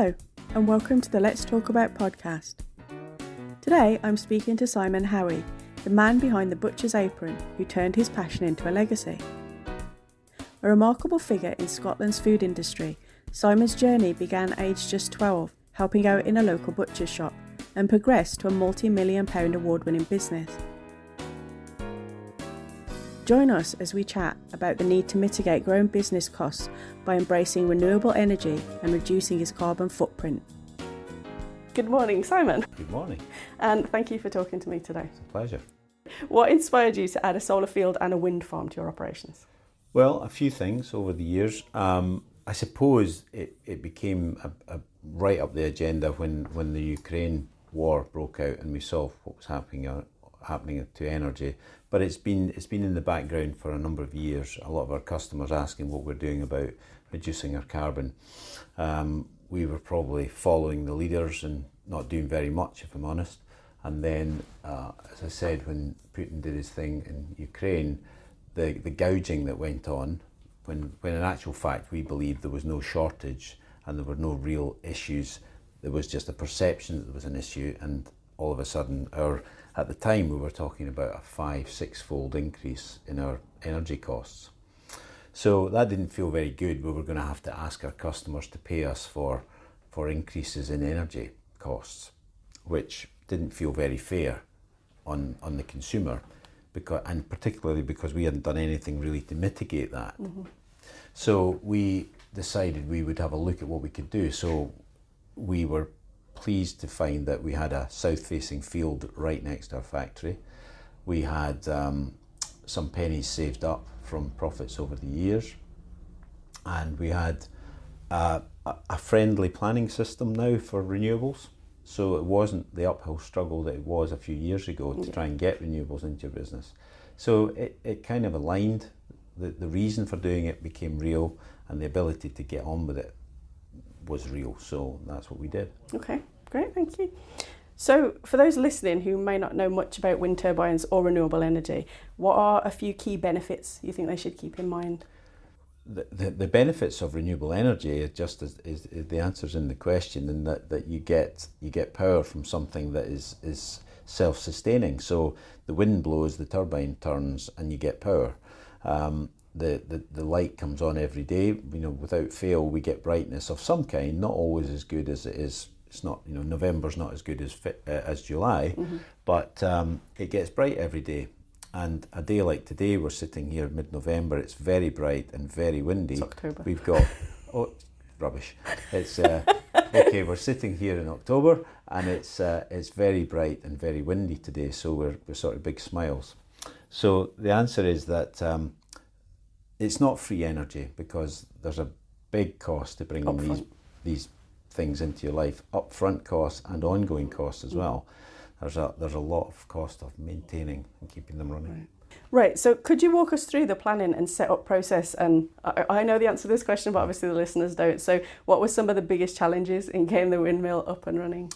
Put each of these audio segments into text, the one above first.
Hello, and welcome to the Let's Talk About podcast. Today I'm speaking to Simon Howie, the man behind the butcher's apron who turned his passion into a legacy. A remarkable figure in Scotland's food industry, Simon's journey began aged just 12, helping out in a local butcher's shop, and progressed to a multi-million-pound award-winning business. Join us as we chat about the need to mitigate growing business costs by embracing renewable energy and reducing his carbon footprint. Good morning, Simon. Good morning. And thank you for talking to me today. It's a pleasure. What inspired you to add a solar field and a wind farm to your operations? Well, a few things over the years. I suppose it became right up the agenda when the Ukraine war broke out and we saw what was happening to energy. But it's been in the background for a number of years. A lot of our customers asking what we're doing about reducing our carbon. We were probably following the leaders and not doing very much, if I'm honest. And then, as I said, when Putin did his thing in Ukraine, the gouging that went on, when in actual fact we believed there was no shortage and there were no real issues, there was just a perception that there was an issue, and all of a sudden at the time we were talking about a 5-6-fold increase in our energy costs. So that didn't feel very good. We were going to have to ask our customers to pay us for increases in energy costs, which didn't feel very fair on the consumer, and particularly because we hadn't done anything really to mitigate that. Mm-hmm. So we decided we would have a look at what we could do. So we were pleased to find that we had a south-facing field right next to our factory. We had some pennies saved up from profits over the years, and we had a friendly planning system now for renewables. So it wasn't the uphill struggle that it was a few years ago to try and get renewables into your business. So it kind of aligned. The reason for doing it became real, and the ability to get on with it was real. So that's what we did. Okay, great, thank you. So for those listening who may not know much about wind turbines or renewable energy, what are a few key benefits you think they should keep in mind? The benefits of renewable energy is just as the answer's in the question, in that you get power from something that is self-sustaining. So the wind blows, the turbine turns, and you get power. The light comes on every day. Without fail, we get brightness of some kind. Not always as good as it is. It's not. November's not as good as July, mm-hmm. But it gets bright every day. And a day like today, we're sitting here mid-November. It's very bright and very windy. It's October. We've got rubbish. It's okay. We're sitting here in October, and it's very bright and very windy today. So we're sort of big smiles. So the answer is that it's not free energy, because there's a big cost to bringing these things into your life. Upfront costs and ongoing costs as well. There's a lot of cost of maintaining and keeping them running. Right, so could you walk us through the planning and setup process? And I know the answer to this question, but obviously the listeners don't. So what were some of the biggest challenges in getting the windmill up and running?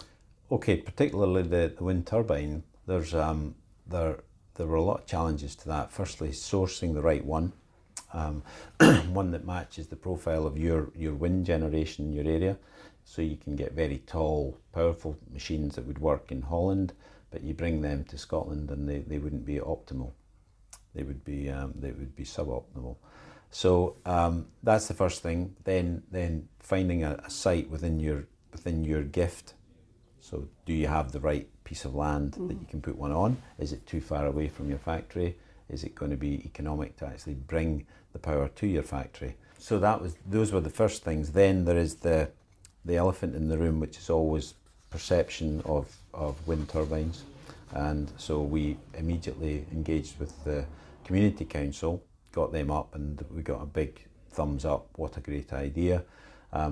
Okay, particularly the wind turbine, there were a lot of challenges to that. Firstly, sourcing the right one, one that matches the profile of your wind generation in your area. So you can get very tall, powerful machines that would work in Holland, but you bring them to Scotland and they wouldn't be optimal. They would be suboptimal. So that's the first thing. Then finding a site within your gift. So do you have the right piece of land that you can put one on? Is it too far away from your factory? Is it going to be economic to actually bring the power to your factory? So those were the first things. Then there is the elephant in the room, which is always perception of wind turbines. And so we immediately engaged with the community council, got them up, and we got a big thumbs up. What a great idea,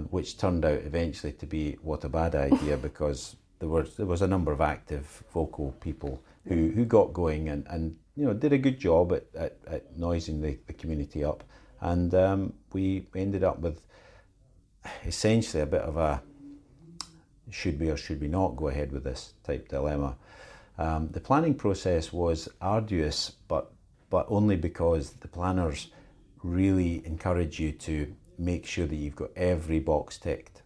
which turned out eventually to be what a bad idea, because there was a number of active, vocal people who got going and did a good job at noising the community up. And we ended up with essentially a bit of a should we or should we not go ahead with this type dilemma. The planning process was arduous, but only because the planners really encourage you to make sure that you've got every box ticked,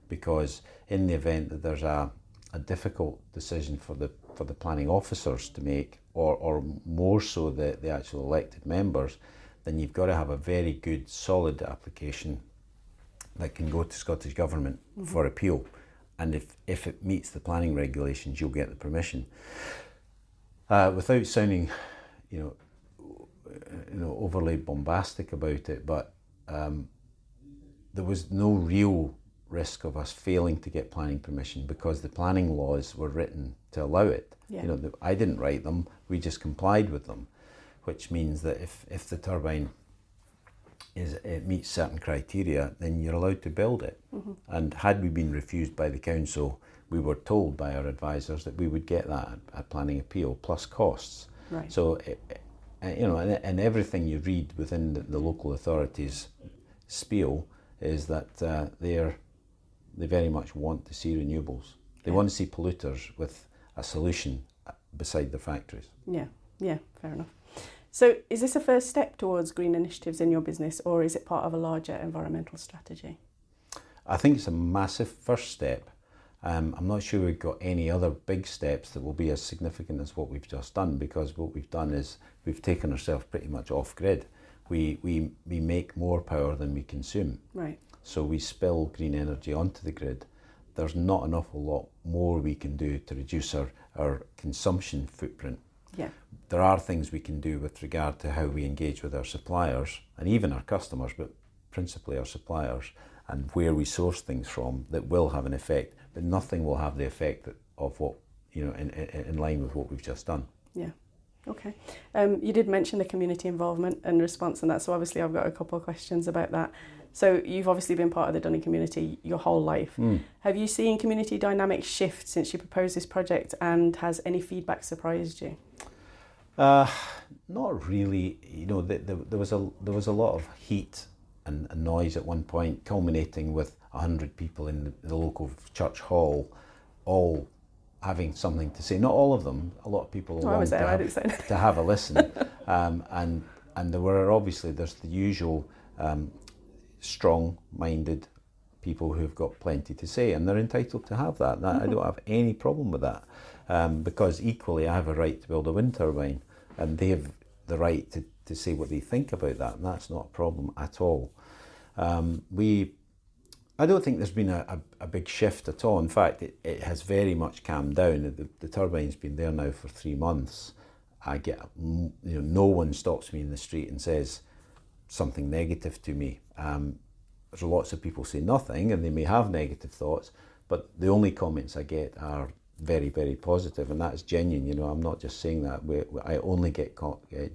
because in the event that there's a difficult decision for the planning officers to make, or more so the actual elected members, then you've got to have a very good, solid application that can go to Scottish Government for appeal. And if it meets the planning regulations, you'll get the permission. Without sounding, overly bombastic about it, but there was no real risk of us failing to get planning permission because the planning laws were written to allow it. Yeah. I didn't write them; we just complied with them, which means that if the turbine it meets certain criteria, then you're allowed to build it. And had we been refused by the council, we were told by our advisors that we would get that at planning appeal plus costs. Right. So, and everything you read within the local authorities' spiel is that they very much want to see renewables. They want to see polluters with a solution beside the factories. Yeah, fair enough. So is this a first step towards green initiatives in your business, or is it part of a larger environmental strategy? I think it's a massive first step. I'm not sure we've got any other big steps that will be as significant as what we've just done, because what we've done is we've taken ourselves pretty much off grid. We make more power than we consume. Right. So we spill green energy onto the grid. There's not an awful lot more we can do to reduce our consumption footprint. Yeah. There are things we can do with regard to how we engage with our suppliers and even our customers, but principally our suppliers, and where we source things from that will have an effect, but nothing will have the effect of what, in line with what we've just done. Yeah. Okay. You did mention the community involvement and response and that, so obviously I've got a couple of questions about that. So you've obviously been part of the Dunning community your whole life. Have you seen community dynamics shift since you proposed this project, and has any feedback surprised you? Not really. There was a lot of heat and noise at one point, culminating with 100 people in the local church hall, all having something to say. Not all of them. A lot of people along to have a listen. And there were obviously, there's the usual strong-minded people who've got plenty to say, and they're entitled to have that. I don't have any problem with that, because equally I have a right to build a wind turbine, and they have the right to say what they think about that, and that's not a problem at all. I don't think there's been a big shift at all. In fact, it has very much calmed down. The turbine's been there now for 3 months. I get, no one stops me in the street and says something negative to me. There's lots of people say nothing, and they may have negative thoughts, but the only comments I get are very, very positive, and that's genuine. I'm not just saying that. I only get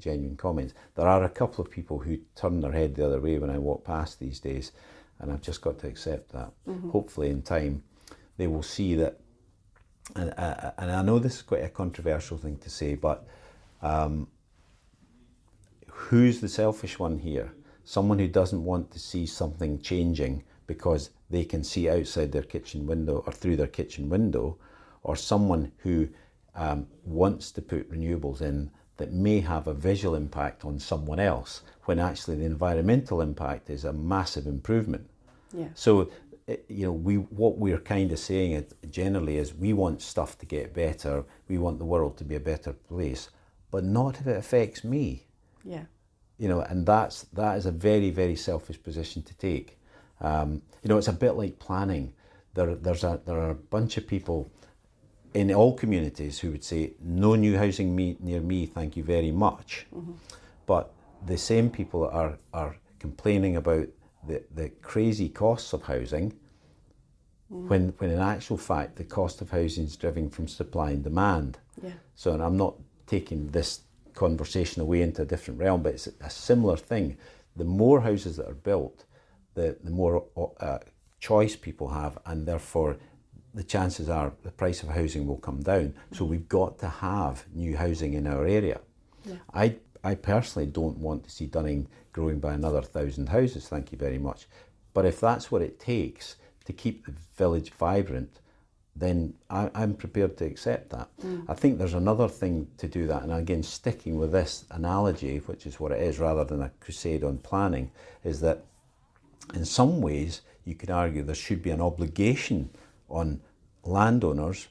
genuine comments. There are a couple of people who turn their head the other way when I walk past these days, and I've just got to accept that. Hopefully in time they will see that, and I know this is quite a controversial thing to say, but who's the selfish one here? Someone who doesn't want to see something changing because they can see outside their kitchen window or through their kitchen window, or someone who wants to put renewables in that may have a visual impact on someone else, when actually the environmental impact is a massive improvement. Yeah. So, what we're kind of saying generally is we want stuff to get better, we want the world to be a better place, but not if it affects me. Yeah. And that is a very, very selfish position to take. It's a bit like planning. There are a bunch of people in all communities who would say, no new housing near me, thank you very much. But the same people are complaining about the crazy costs of housing, when in actual fact the cost of housing is driven from supply and demand. Yeah. So, and I'm not taking this conversation away into a different realm, but it's a similar thing. The more houses that are built, the more choice people have, and therefore the chances are the price of housing will come down. So we've got to have new housing in our area. Yeah. I personally don't want to see Dunning growing by another 1,000 houses, thank you very much. But if that's what it takes to keep the village vibrant, then I'm prepared to accept that. I think there's another thing to do that, and again, sticking with this analogy, which is what it is rather than a crusade on planning, is that in some ways you could argue there should be an obligation on landowners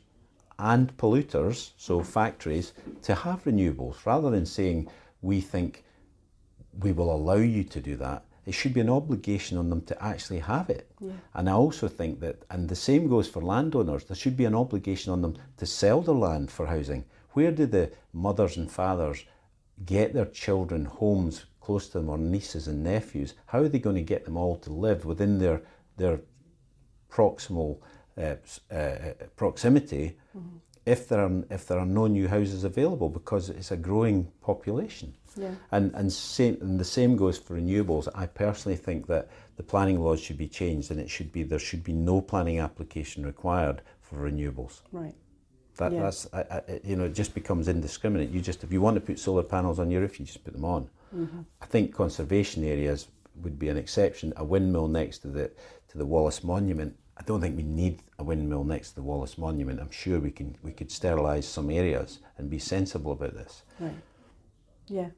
and polluters, so factories, to have renewables, rather than saying we think we will allow you to do that. It should be an obligation on them to actually have it. Yeah. And I also think that, and the same goes for landowners, there should be an obligation on them to sell their land for housing. Where do the mothers and fathers get their children homes close to them, or nieces and nephews? How are they going to get them all to live within their proximal proximity if there are no new houses available, because it's a growing population? Yeah. And the same goes for renewables. I personally think that the planning laws should be changed, and there should be no planning application required for renewables. Right. That's it just becomes indiscriminate. If you want to put solar panels on your roof, you just put them on. Mm-hmm. I think conservation areas would be an exception. A windmill next to the Wallace Monument. I don't think we need a windmill next to the Wallace Monument. I'm sure we could sterilise some areas and be sensible about this. Right. Yeah.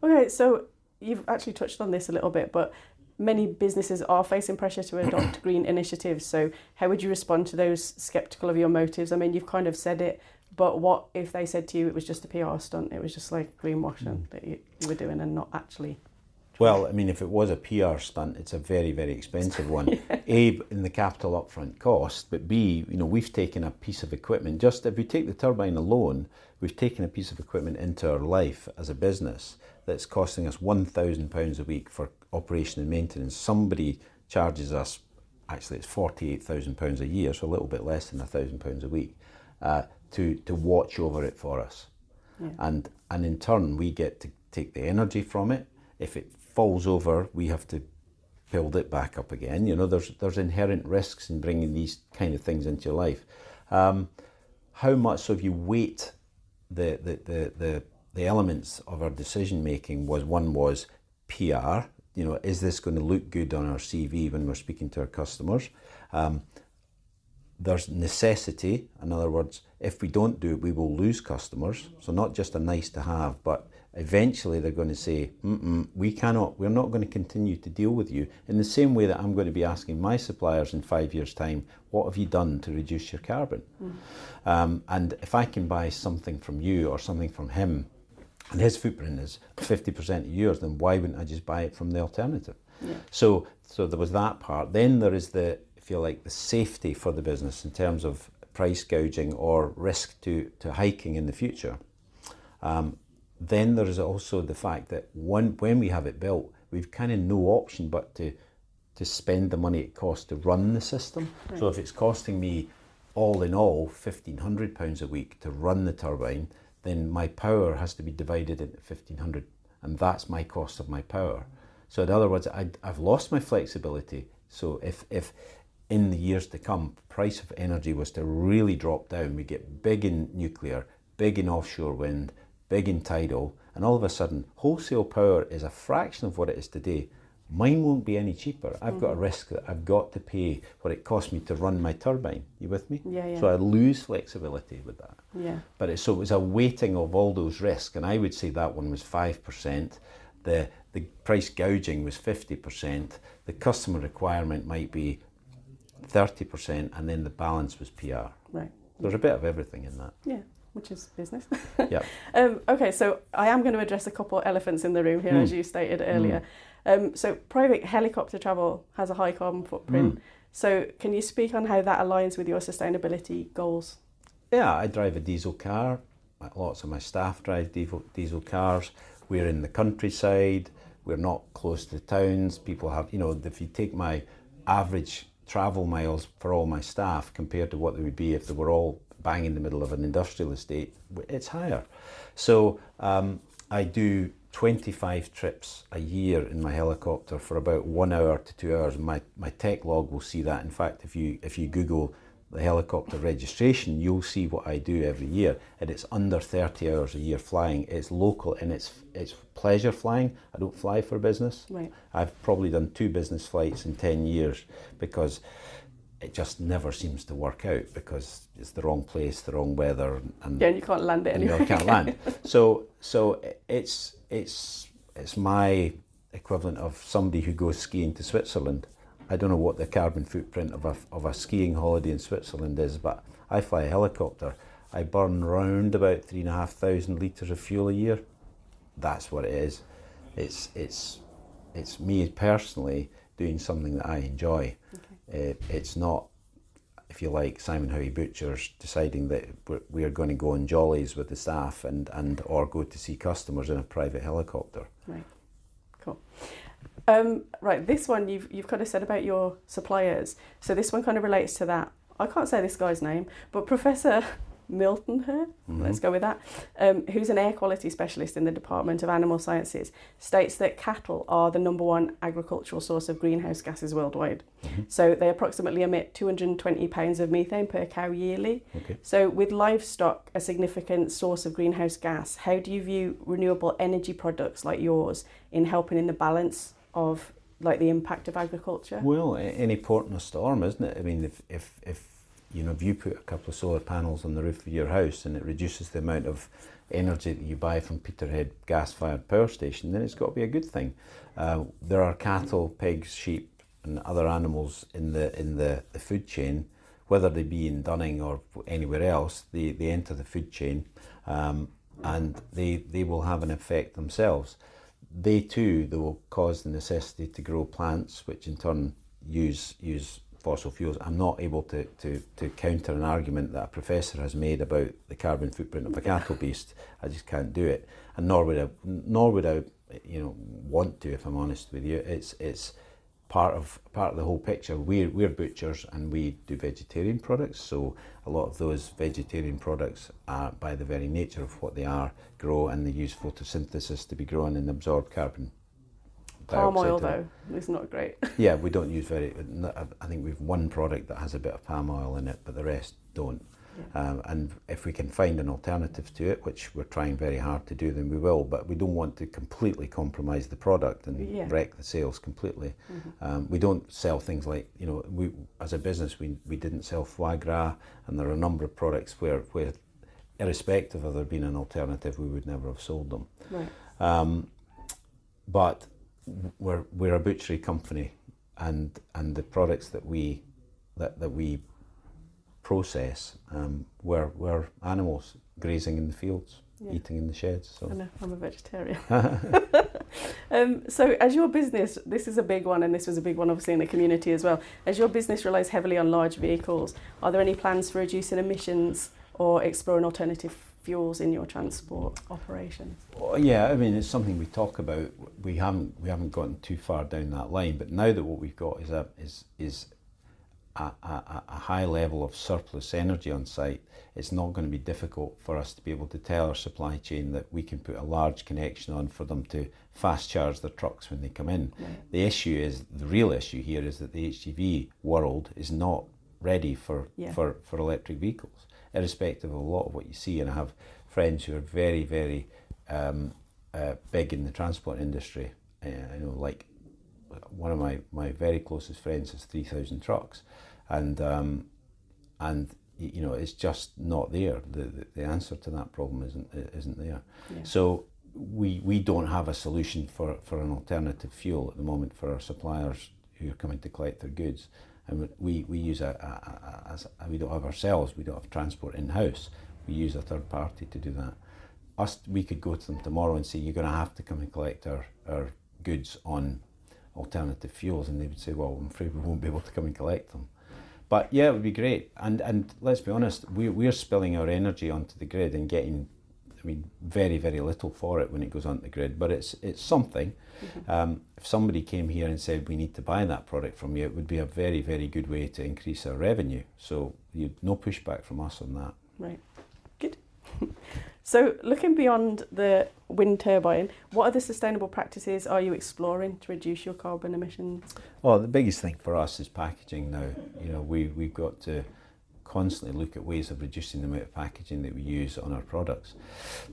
Okay, so you've actually touched on this a little bit, but many businesses are facing pressure to adopt green initiatives. So how would you respond to those sceptical of your motives? I mean, you've kind of said it, but what if they said to you it was just a PR stunt? It was just like greenwashing that you were doing and not actually... Well, I mean, if it was a PR stunt, it's a very, very expensive one. Yeah. A, in the capital upfront cost, but B, we've taken a piece of equipment. Just if we take the turbine alone, we've taken a piece of equipment into our life as a business that's costing us £1,000 a week for operation and maintenance. Somebody charges us, actually it's £48,000 a year, so a little bit less than £1,000 a week, to watch over it for us. Yeah. And in turn, we get to take the energy from it. If it falls over, we have to build it back up again. There's inherent risks in bringing these kind of things into your life. How much, so if you weight the elements of our decision making, was PR. Is this going to look good on our CV when we're speaking to our customers? There's necessity. In other words, if we don't do it, we will lose customers. So not just a nice to have, but eventually they're going to say, we're not going to continue to deal with you, in the same way that I'm going to be asking my suppliers in 5 years' time, what have you done to reduce your carbon? And if I can buy something from you or something from him, and his footprint is 50% of yours, then why wouldn't I just buy it from the alternative? Yeah. So there was that part. Then there is the safety for the business in terms of price gouging or risk to hiking in the future. Then there is also the fact that when we have it built, we've kind of no option but to spend the money it costs to run the system. Right. So if it's costing me all in all £1,500 a week to run the turbine, then my power has to be divided into 1,500, and that's my cost of my power. So in other words, I've lost my flexibility. So if in the years to come, price of energy was to really drop down, we get big in nuclear, big in offshore wind, big in tidal, and all of a sudden wholesale power is a fraction of what it is today. Mine won't be any cheaper. I've got a risk that I've got to pay what it costs me to run my turbine. You with me? Yeah. So I lose flexibility with that. Yeah. But it was a weighting of all those risks, and I would say that one was 5%. The price gouging was 50%. The customer requirement might be 30%, and then the balance was PR. Right. There's a bit of everything in that. Yeah. Which is business. Yeah. Okay, so I am going to address a couple elephants in the room here, as you stated earlier. So private helicopter travel has a high carbon footprint. So can you speak on how that aligns with your sustainability goals? Yeah, I drive a diesel car. Lots of my staff drive diesel cars. We're in the countryside. We're not close to towns. People have, if you take my average travel miles for all my staff compared to what they would be if they were all bang in the middle of an industrial estate, it's higher. So I do 25 trips a year in my helicopter for about 1 hour to 2 hours. My tech log will see that. In fact, if you Google the helicopter registration, you'll see what I do every year, and it's under 30 hours a year flying. It's local and it's pleasure flying. I don't fly for business. Right. I've probably done 2 business flights in 10 years because it just never seems to work out because it's the wrong place, the wrong weather, and you can't land it anywhere. You can't land. So it's my equivalent of somebody who goes skiing to Switzerland. I don't know what the carbon footprint of a skiing holiday in Switzerland is, but I fly a helicopter. I burn round about 3,500 litres of fuel a year. That's what it is. It's me personally doing something that I enjoy. Okay. It's not, if you like, Simon Howie Butchers deciding that we're going to go on jollies with the staff and or go to see customers in a private helicopter. Right. Cool. Right, this one you've kind of said about your suppliers. So this one kind of relates to that. I can't say this guy's name, but Professor Milton here, let's go with that, who's an air quality specialist in the Department of Animal Sciences, states that cattle are the #1 agricultural source of greenhouse gases worldwide. So they approximately emit 220 pounds of methane per cow yearly. Okay. So with livestock a significant source of greenhouse gas, how do you view renewable energy products like yours in helping in the balance of like the impact of agriculture? Well, any port in a storm, isn't it? I mean, if you know, if you put a couple of solar panels on the roof of your house and it reduces the amount of energy that you buy from Peterhead gas-fired power station, then it's got to be a good thing. There are cattle, pigs, sheep, and other animals in the food chain, whether they be in Dunning or anywhere else. They enter the food chain, and they will have an effect themselves. They too, they will cause the necessity to grow plants, which in turn use fossil fuels. I'm not able to counter an argument that a professor has made about the carbon footprint of a cattle beast. I just can't do it, and nor would I, you know, want to, if I'm honest with you. It's part of the whole picture. We're butchers and we do vegetarian products, so a lot of those vegetarian products are, by the very nature of what they are, grow, and they use photosynthesis to be grown and absorb carbon. Palm oil though is not great. Yeah, we don't use I think we've one product that has a bit of palm oil in it, but the rest don't. Yeah. And if we can find an alternative to it, which we're trying very hard to do, then we will. But we don't want to completely compromise the product and wreck the sales completely. We don't sell things like, you know, we as a business we didn't sell foie gras, and there are a number of products where irrespective of there being an alternative, we would never have sold them. Right. But we're a butchery company, and the products that we process were animals grazing in the fields, eating in the sheds. So. I know, I'm a vegetarian. So as your business, this is a big one, and this was a big one obviously in the community as well, as your business relies heavily on large vehicles, are there any plans for reducing emissions or exploring alternative fuels in your transport operations? Well, yeah, I mean, it's something we talk about. We haven't gotten too far down that line, but now that what we've got is a high level of surplus energy on site, it's not going to be difficult for us to be able to tell our supply chain that we can put a large connection on for them to fast charge their trucks when they come in. Right. The real issue here is that the HGV world is not ready for electric vehicles, irrespective of a lot of what you see. And I have friends who are very, very big in the transport industry. You know, like one of my very closest friends has 3,000 trucks, and you know, it's just not there. The answer to that problem isn't there. Yeah. So we don't have a solution for an alternative fuel at the moment for our suppliers who are coming to collect their goods. And we use we don't have ourselves, we don't have transport in-house, we use a third party to do that. We could go to them tomorrow and say, you're going to have to come and collect our goods on alternative fuels, and they would say, well, I'm afraid we won't be able to come and collect them. But yeah, it would be great. And let's be honest, we're spilling our energy onto the grid and getting, I mean, very, very little for it when it goes onto the grid, but it's something. Mm-hmm. If somebody came here and said, we need to buy that product from you, it would be a very, very good way to increase our revenue. So no pushback from us on that. Right, good. So looking beyond the wind turbine, what other sustainable practices are you exploring to reduce your carbon emissions? Well, the biggest thing for us is packaging now. You know, we've got to constantly look at ways of reducing the amount of packaging that we use on our products.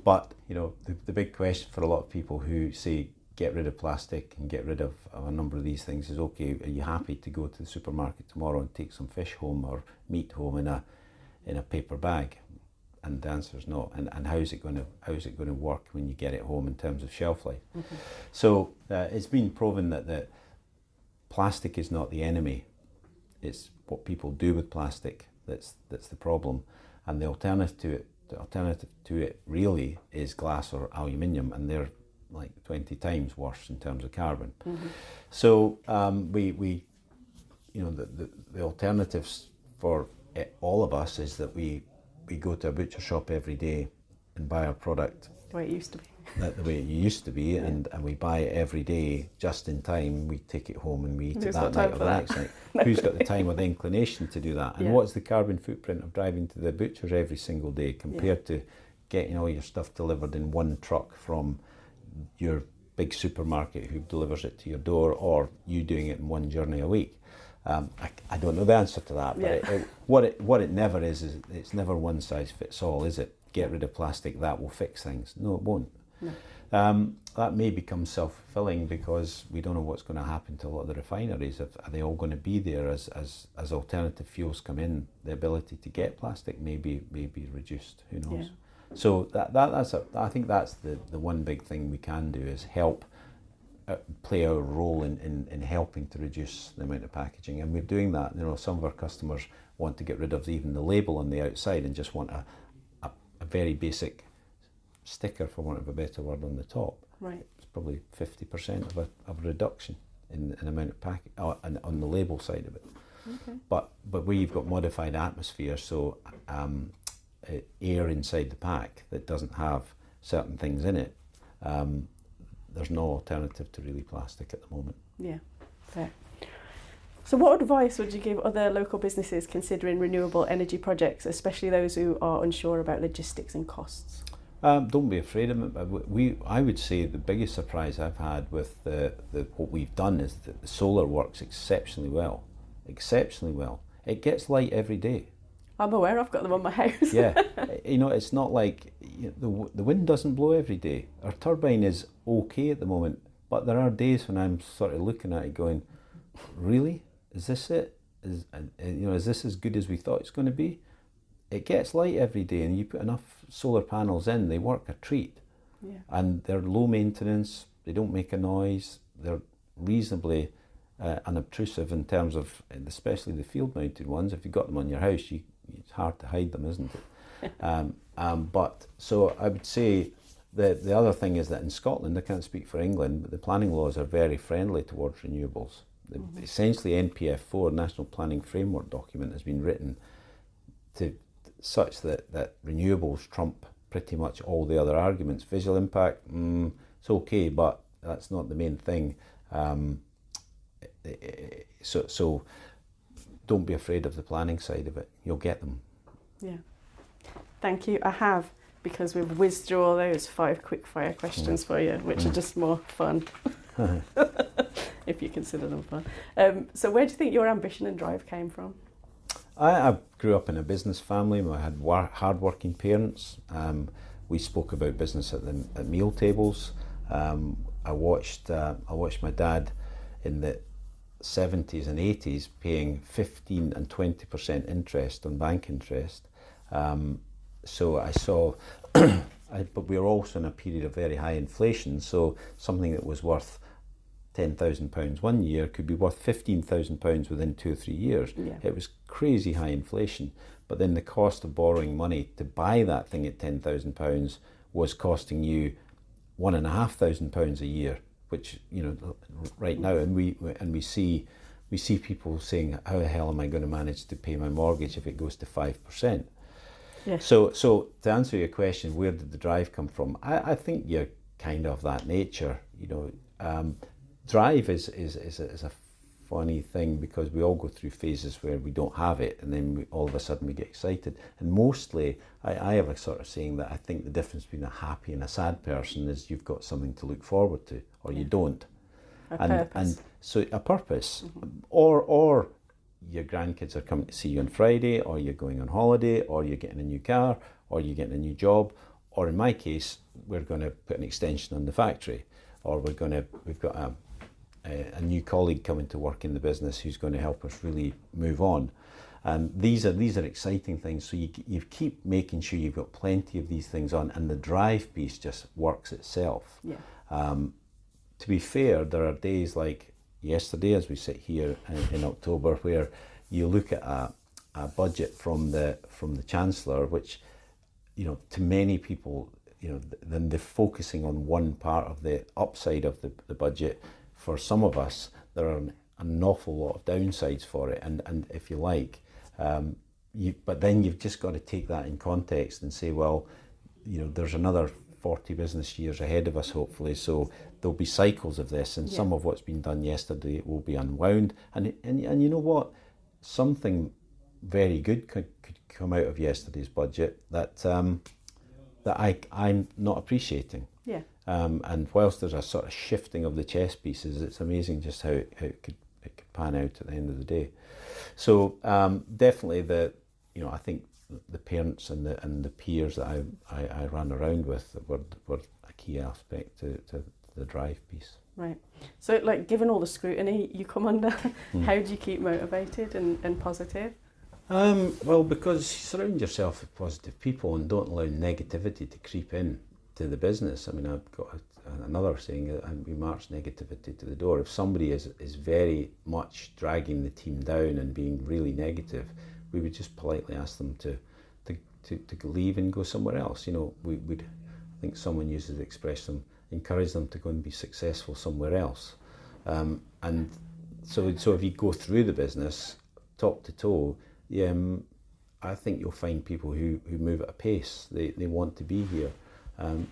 But, you know, the big question for a lot of people who say get rid of plastic and get rid of a number of these things is, okay, are you happy to go to the supermarket tomorrow and take some fish home or meat home in a paper bag? And the answer is no. And how is it going to work when you get it home in terms of shelf life? Mm-hmm. So it's been proven that plastic is not the enemy. It's what people do with plastic that's the problem. And the alternative to it really is glass or aluminium, and they're like 20 times worse in terms of carbon. Mm-hmm. So we the alternatives for all of us is that we go to a butcher shop every day and buy our product the way it used to be. The way it used to be, and we buy it every day just in time. We take it home and we eat it that night or the next night. Who's got the time or the inclination to do that? And what's the carbon footprint of driving to the butcher's every single day compared to getting all your stuff delivered in one truck from your big supermarket who delivers it to your door, or you doing it in one journey a week? I don't know the answer to that, but what it never is it's never one size fits all, is it? Get rid of plastic, that will fix things. No, it won't. No. That may become self-fulfilling because we don't know what's going to happen to a lot of the refineries. Are they all going to be there as alternative fuels come in? The ability to get plastic may be reduced. Who knows? Yeah. So I think that's the one big thing we can do is help play our role in helping to reduce the amount of packaging, and we're doing that. Some of our customers want to get rid of even the label on the outside and just want a very basic sticker, for want of a better word, on the top. Right. It's probably 50% of a reduction in amount of packaging on the label side of it. Okay. But where you've got modified atmosphere, so air inside the pack that doesn't have certain things in it, there's no alternative to really plastic at the moment. Yeah, fair. So what advice would you give other local businesses considering renewable energy projects, especially those who are unsure about logistics and costs? Don't be afraid of it. I would say the biggest surprise I've had with what we've done is that the solar works exceptionally well. Exceptionally well. It gets light every day. I'm aware, I've got them on my house. Yeah, it's not like the wind doesn't blow every day. Our turbine is okay at the moment, but there are days when I'm sort of looking at it going, really? Is this it? Is this as good as we thought it's going to be? It gets light every day, and you put enough solar panels in, they work a treat. Yeah. And they're low maintenance, they don't make a noise, they're reasonably unobtrusive in terms of, especially the field mounted ones. If you've got them on your house, it's hard to hide them, isn't it? But so I would say the other thing is that in Scotland, I can't speak for England, but the planning laws are very friendly towards renewables. Mm-hmm. Essentially, NPF4, National Planning Framework document, has been written to such that renewables trump pretty much all the other arguments. Visual impact, it's okay, but that's not the main thing. So don't be afraid of the planning side of it. You'll get them. Yeah. Thank you. I have, because we've whizzed through all those 5 quick fire questions for you, which are just more fun. If you consider them fun. So where do you think your ambition and drive came from? I grew up in a business family. I had hard-working parents. We spoke about business at meal tables. I watched my dad in the 70s and 80s paying 15 and 20% interest on bank interest. So I saw, but we were also in a period of very high inflation. So something that was worth £10,000 one year could be worth £15,000 within 2 or 3 years. Yeah. It was crazy high inflation. But then the cost of borrowing money to buy that thing at £10,000 was costing you £1,500 a year, which right now, and we see people saying, how the hell am I going to manage to pay my mortgage if it goes to 5%? Yeah. So to answer your question, where did the drive come from? I think you're kind of that nature. Drive is a funny thing because we all go through phases where we don't have it, and then all of a sudden we get excited. And mostly, I have a sort of saying that I think the difference between a happy and a sad person is you've got something to look forward to, or you don't. And so a purpose, or your grandkids are coming to see you on Friday, or you're going on holiday, or you're getting a new car, or you're getting a new job, or in my case, we're going to put an extension on the factory, or we've got a new colleague coming to work in the business who's going to help us really move on. And these are exciting things. So you keep making sure you've got plenty of these things on, and the drive piece just works itself. Yeah. To be fair, there are days like yesterday as we sit here in October, where you look at a budget from the Chancellor, which, to many people, then they're focusing on one part of the upside of the budget. For some of us, there are an awful lot of downsides for it, and if you like, but then you've just got to take that in context and say, well, there's another 40 business years ahead of us, hopefully, so there'll be cycles of this, and some of what's been done yesterday will be unwound, and you know what, something very good could come out of yesterday's budget that I'm not appreciating. Yeah. And whilst there's a sort of shifting of the chess pieces, it's amazing just how it could pan out at the end of the day. So definitely I think the parents and the peers that I ran around with were a key aspect to the drive piece. Right. So, given all the scrutiny you come under, how do you keep motivated and positive? Well, because you surround yourself with positive people and don't allow negativity to creep in to the business. I mean, I've got another saying, we march negativity to the door. If somebody is very much dragging the team down and being really negative, we would just politely ask them to leave and go somewhere else. We'd, I think someone uses the expression, encourage them to go and be successful somewhere else. And so if you go through the business top to toe, I think you'll find people who move at a pace. They want to be here. There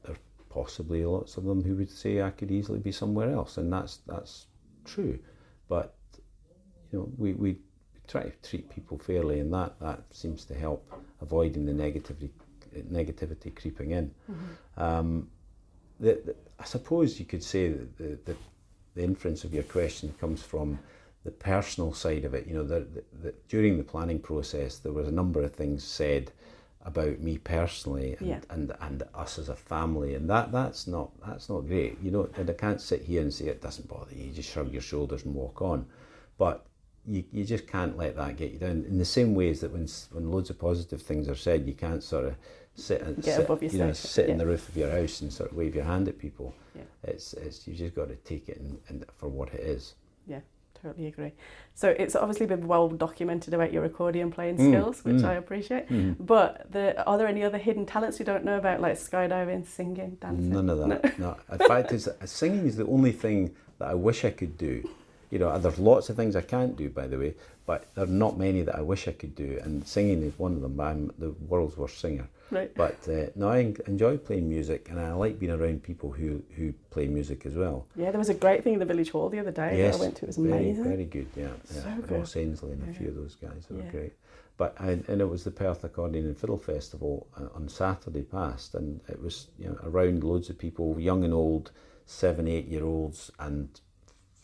are possibly lots of them who would say I could easily be somewhere else, and that's true. But we try to treat people fairly, and that seems to help avoiding the negativity creeping in. Mm-hmm. I suppose you could say that the inference of your question comes from the personal side of it. That during the planning process there was a number of things said about me personally and us as a family, and that's not great. And I can't sit here and say it doesn't bother you. You just shrug your shoulders and walk on. But you just can't let that get you down. In the same ways that when loads of positive things are said, you can't sort of sit in the roof of your house and sort of wave your hand at people. Yeah. It's you just got to take it and for what it is. Yeah, totally agree. So it's obviously been well documented about your accordion playing skills, which I appreciate. But are there any other hidden talents we don't know about, like skydiving, singing, dancing? None of that. No. In fact, singing is the only thing that I wish I could do. There's lots of things I can't do, by the way, but there are not many that I wish I could do, and singing is one of them. I'm the world's worst singer. Right. But no, I enjoy playing music, and I like being around people who play music as well. Yeah, there was a great thing in the Village Hall the other day that I went to. It was amazing. Very good, yeah. So good. Ross Ainsley and a few of those guys, they were great. But and it was the Perth Accordion and Fiddle Festival on Saturday past, and it was around loads of people, young and old, 7-8-year-olds and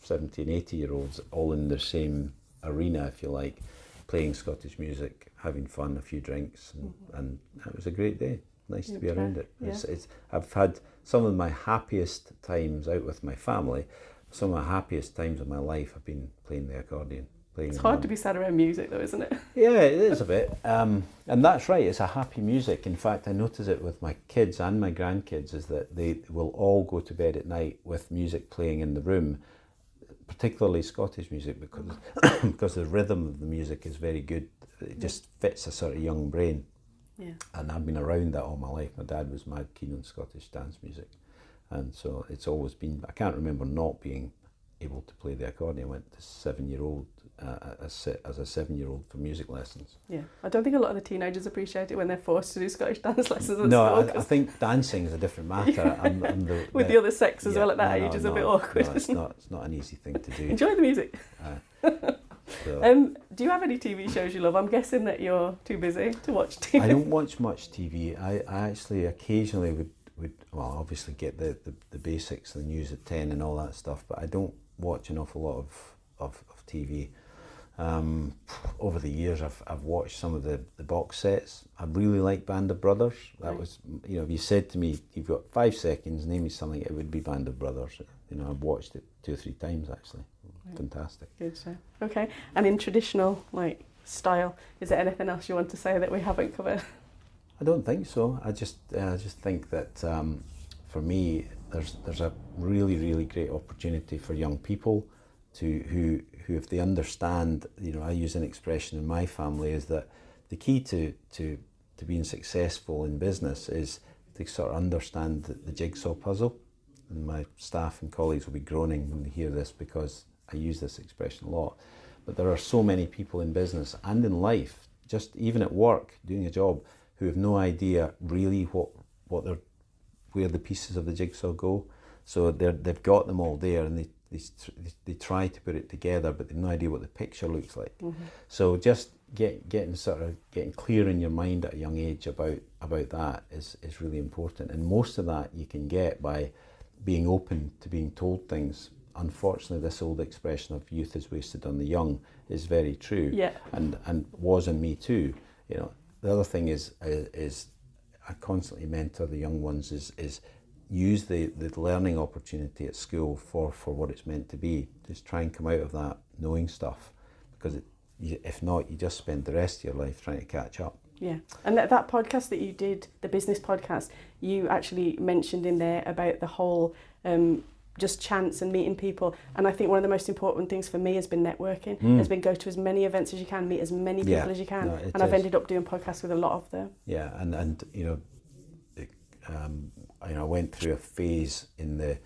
70 and 80-year-olds, all in the same arena, if you like, playing Scottish music, having fun, a few drinks, and it was a great day. Nice to be around it. Yeah. I've had some of my happiest times out with my family. Some of my happiest times of my life have been playing the accordion. It's hard to be sat around music though, isn't it? Yeah, it is a bit. And that's right, it's a happy music. In fact, I notice it with my kids and my grandkids, is that they will all go to bed at night with music playing in the room, particularly Scottish music, because the rhythm of the music is very good. It just fits a sort of young brain. Yeah. And I've been around that all my life. My dad was mad keen on Scottish dance music, and so it's always been. I can't remember not being able to play the accordion. I went to 7-year-old as a 7-year-old for music lessons. Yeah, I don't think a lot of the teenagers appreciate it when they're forced to do Scottish dance lessons at school. I think dancing is a different matter. With the other sex as well at that age is a bit awkward. No, it's not an easy thing to do. Enjoy the music. Do you have any TV shows you love? I'm guessing that you're too busy to watch TV. I don't watch much TV. I actually occasionally would obviously get the basics, the news at 10 and all that stuff, but I don't watch an awful lot of TV. Over the years, I've watched some of the box sets. I really like Band of Brothers. That was, if you said to me, you've got 5 seconds, name me something, it would be Band of Brothers. I've watched it 2 or 3 times actually. Right. Fantastic. Good show. Okay, and in traditional style, is there anything else you want to say that we haven't covered? I don't think so. I just think that for me, there's a really, really great opportunity for young people who if they understand, I use an expression in my family is that the key to being successful in business is to sort of understand the jigsaw puzzle. And my staff and colleagues will be groaning when they hear this because I use this expression a lot. But there are so many people in business and in life, just even at work, doing a job, who have no idea really where the pieces of the jigsaw go. So they've got them all there, and they try to put it together, but they've no idea what the picture looks like. Mm-hmm. So just getting clear in your mind at a young age about that is really important. And most of that you can get by being open to being told things. Unfortunately, this old expression of youth is wasted on the young is very true. Yeah. And was on me too. The other thing is I constantly mentor the young ones is use the learning opportunity at school for what it's meant to be. Just try and come out of that knowing stuff, because if not, you just spend the rest of your life trying to catch up. Yeah, and that podcast that you did, the business podcast, you actually mentioned in there about the whole just chance and meeting people. And I think one of the most important things for me has been networking, has been go to as many events as you can, meet as many people as you can. And I've ended up doing podcasts with a lot of them. Yeah, and I went through a phase in the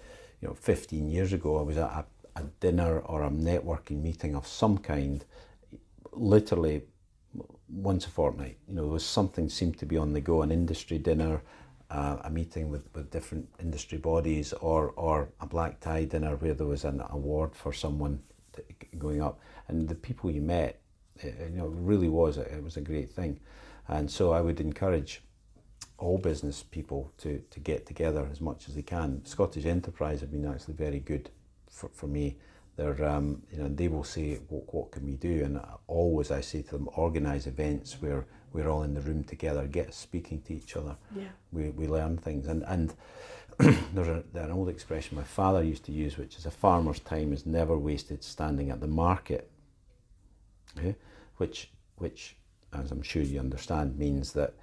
15 years ago. I was at a dinner or a networking meeting of some kind, literally once a fortnight. There was something seemed to be on the go, an industry dinner, a meeting with different industry bodies, or a black tie dinner where there was an award for someone going up, and the people you met, it really was a great thing. And so I would encourage all business people to get together as much as they can. Scottish Enterprise have been actually very good for me. They're they will say, what can we do? And always I say to them, organise events where we're all in the room together, get speaking to each other. Yeah. We learn things. And there's an old expression my father used to use, which is a farmer's time is never wasted standing at the market. Okay? Which, as I'm sure you understand, means that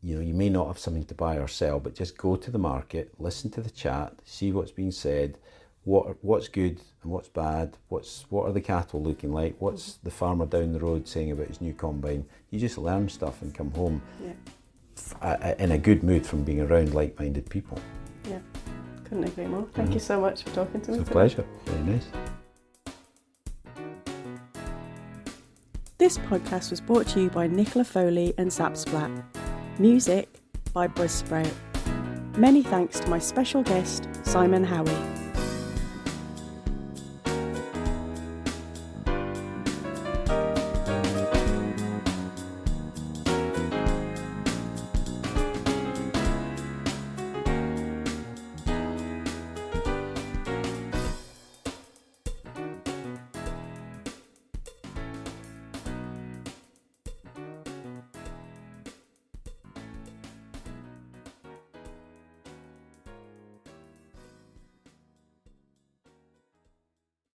you may not have something to buy or sell, but just go to the market, listen to the chat, see what's being said, what's good and what's bad, what are the cattle looking like, what's the farmer down the road saying about his new combine. You just learn stuff and come home in a good mood from being around like-minded people. Yeah, couldn't agree more. Thank you so much for talking to me. It's a pleasure. Very nice. This podcast was brought to you by Nicola Foley and Zapsplat. Music by Buzzsprout. Many thanks to my special guest, Simon Howie.